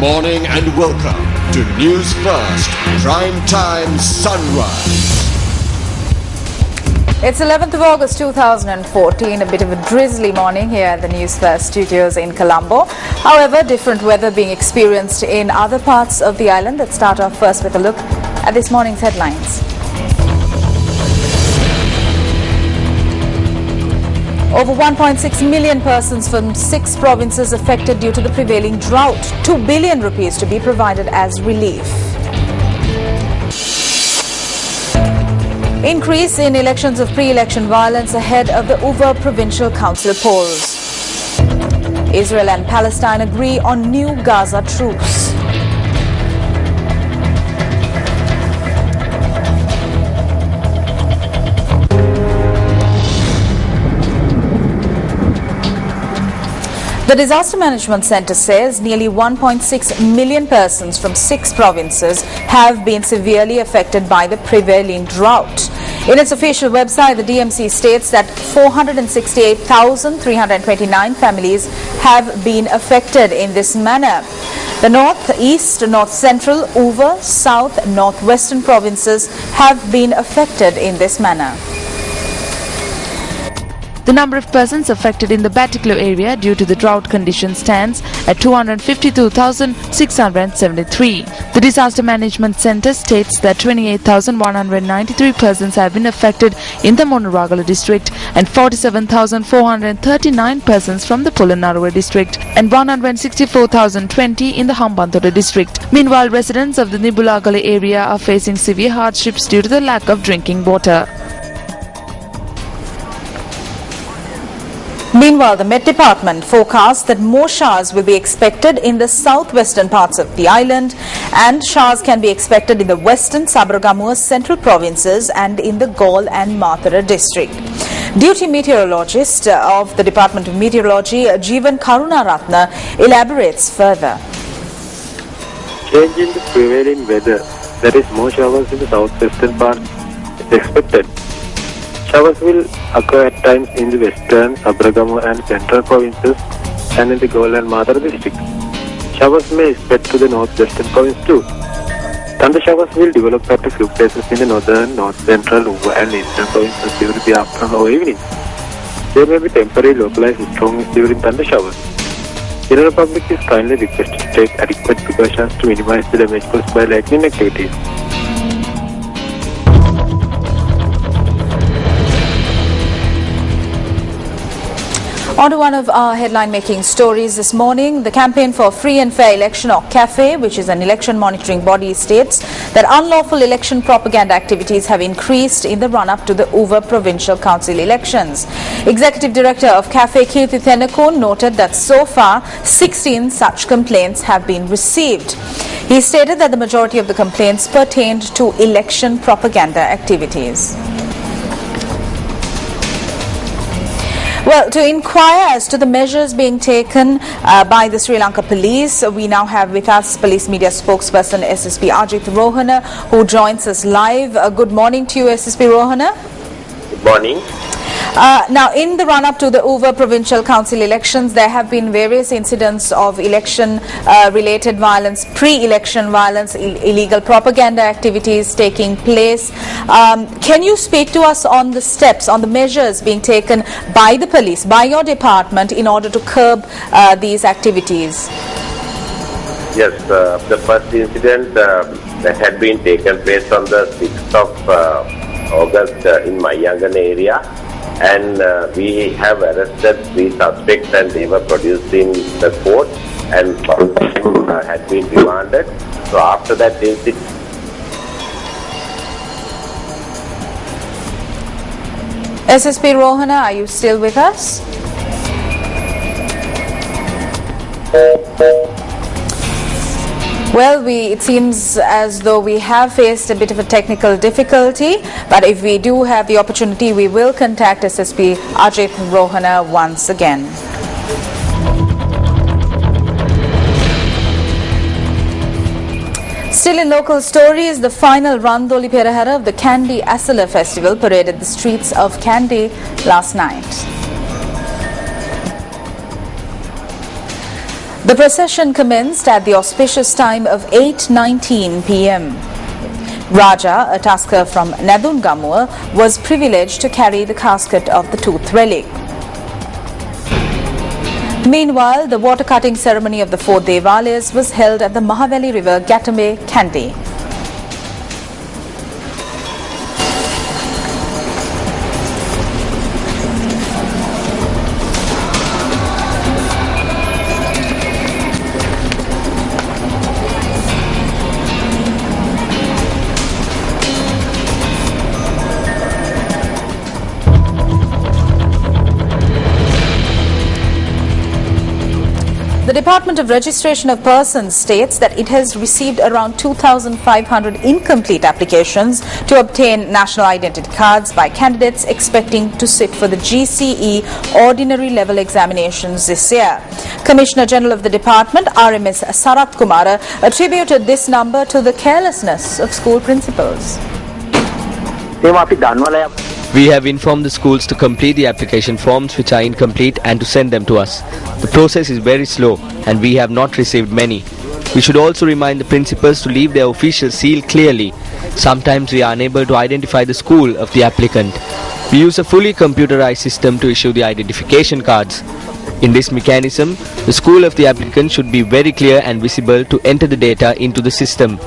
morning and welcome to Newsfirst Prime Time Sunrise. It's 11th of August 2014, a bit of a drizzly morning here at the Newsfirst studios in Colombo. However, different weather being experienced in other parts of the island. Let's start off first with a look at this morning's headlines. Over 1.6 million persons from 6 provinces affected due to the prevailing drought. 2 billion rupees to be provided as relief. Increase in elections of pre-election violence ahead of the Uva Provincial Council polls. Israel and Palestine agree on new Gaza truce. The Disaster Management Centre says nearly 1.6 million persons from 6 provinces have been severely affected by the prevailing drought. In its official website, the DMC states that 468,329 families have been affected in this manner. The North, East, North Central, Uva, South, Northwestern provinces have been affected in this manner. The number of persons affected in the Batiklo area due to the drought condition stands at 252,673. The Disaster Management Centre states that 28,193 persons have been affected in the Monaragala district and 47,439 persons from the Polonnaruwa district and 164,020 in the Hambantota district. Meanwhile, residents of the Nibulagala area are facing severe hardships due to the lack of drinking water. Meanwhile, the Met Department forecasts that more showers will be expected in the southwestern parts of the island, and showers can be expected in the western Sabaragamuwa central provinces and in the Gaul and Mathura district. Duty meteorologist of the Department of Meteorology, Jeevan Karunaratna, elaborates further. Change in the prevailing weather, that is more showers in the southwestern part, is expected. Showers will occur at times in the western, Sabaragamuwa and central provinces and in the Gaul and Mathura district. Showers may spread to the northwestern province too. Thunder showers will develop at a few places in the northern, north central, Uva and eastern provinces during the afternoon or evening. There may be temporary localized storms during thunder showers. General public is kindly requested to take adequate precautions to minimize the damage caused by lightning activities. On to one of our headline-making stories this morning. The Campaign for Free and Fair Election, or CAFE, which is an election monitoring body, states that unlawful election propaganda activities have increased in the run-up to the Uva Provincial Council elections. Executive Director of CAFE, Kirti Thenakon, noted that so far 16 such complaints have been received. He stated that the majority of the complaints pertained to election propaganda activities. Well, to inquire as to the measures being taken by the Sri Lanka Police, we now have with us Police Media Spokesperson SSP Ajith Rohana, who joins us live. Good morning to you, SSP Rohana. Good morning. Now, in the run-up to the Uva Provincial Council elections, there have been various incidents of election-related violence, pre-election violence, illegal propaganda activities taking place. Can you speak to us on the steps, on the measures being taken by the police, by your department, in order to curb these activities? Yes, the first incident that had been taken place on the 6th of August in Mayangan area. And we have arrested 3 suspects and they were produced in the court and one of them had been remanded. So after that incident, SSP Rohana, are you still with us? Well, it seems as though we have faced a bit of a technical difficulty, but if we do have the opportunity, we will contact SSP Ajith Rohana once again. Still in local stories, the final Randoli Perahara of the Kandy Asala Festival paraded the streets of Kandy last night. The procession commenced at the auspicious time of 8:19 p.m. Raja, a tusker from Nadungamur, was privileged to carry the casket of the tooth relic. Meanwhile, the water cutting ceremony of the 4 Devalayas was held at the Mahaveli River, Gatame, Kandy. The Department of Registration of Persons states that it has received around 2,500 incomplete applications to obtain national identity cards by candidates expecting to sit for the GCE ordinary level examinations this year. Commissioner General of the Department, RMS Sarath Kumara, attributed this number to the carelessness of school principals. We have informed the schools to complete the application forms which are incomplete and to send them to us. The process is very slow and we have not received many. We should also remind the principals to leave their official seal clearly. Sometimes we are unable to identify the school of the applicant. We use a fully computerized system to issue the identification cards. In this mechanism, the school of the applicant should be very clear and visible to enter the data into the system.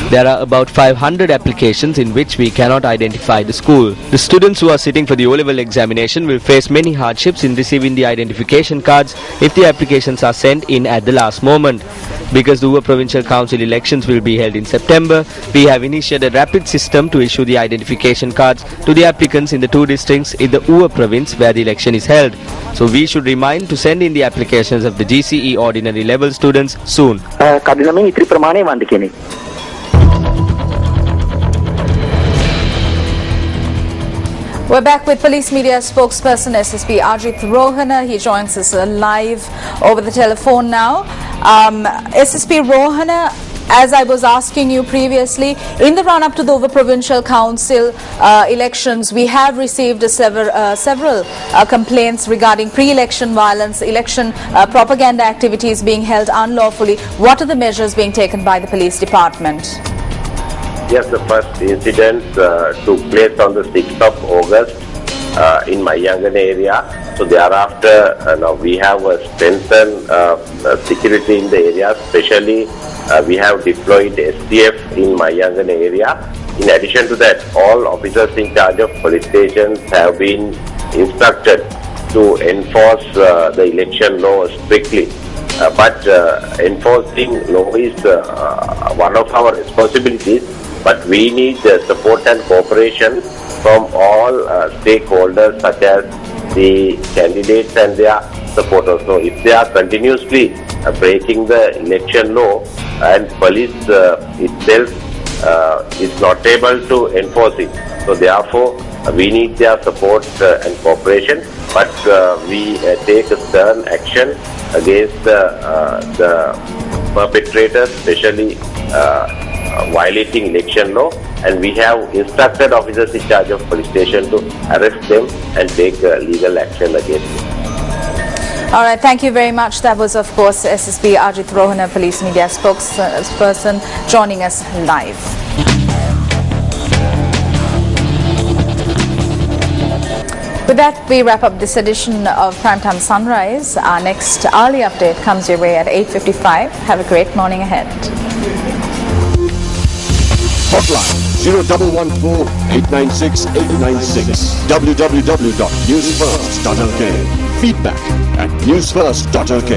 There are about 500 applications in which we cannot identify the school. The students who are sitting for the O-level examination will face many hardships in receiving the identification cards if the applications are sent in at the last moment. Because the UA Provincial Council elections will be held in September, we have initiated a rapid system to issue the identification cards to the applicants in the 2 districts in the UA province where the election is held. So we should remind to send in the applications of the GCE ordinary level students soon. We're back with police media spokesperson SSP Ajit Rohana. He joins us live over the telephone now. SSP Rohana, as I was asking you previously, in the run-up to the over-provincial council elections, we have received several complaints regarding pre-election violence, election propaganda activities being held unlawfully. What are the measures being taken by the police department? Yes, the first incident took place on the 6th of August in Mayangana area. So thereafter, now we have strengthened security in the area. Especially, we have deployed STF in Mayangana area. In addition to that, all officers in charge of police stations have been instructed to enforce the election law strictly. But enforcing law is one of our responsibilities. But we need support and cooperation from all stakeholders such as the candidates and their supporters. So if they are continuously breaking the election law and police itself is not able to enforce it, so therefore we need their support and cooperation. But we take a stern action against the perpetrators, especially violating election law, and we have instructed officers in charge of police station to arrest them and take legal action against them. All right, thank you very much. That was, of course, SSP Ajit Rohana, police media spokesperson, joining us live. With that, we wrap up this edition of Primetime Sunrise. Our next hourly update comes your way at 8:55. Have a great morning ahead. Hotline 0114 896 896. www.newsfirst.lk. Feedback at newsfirst.lk.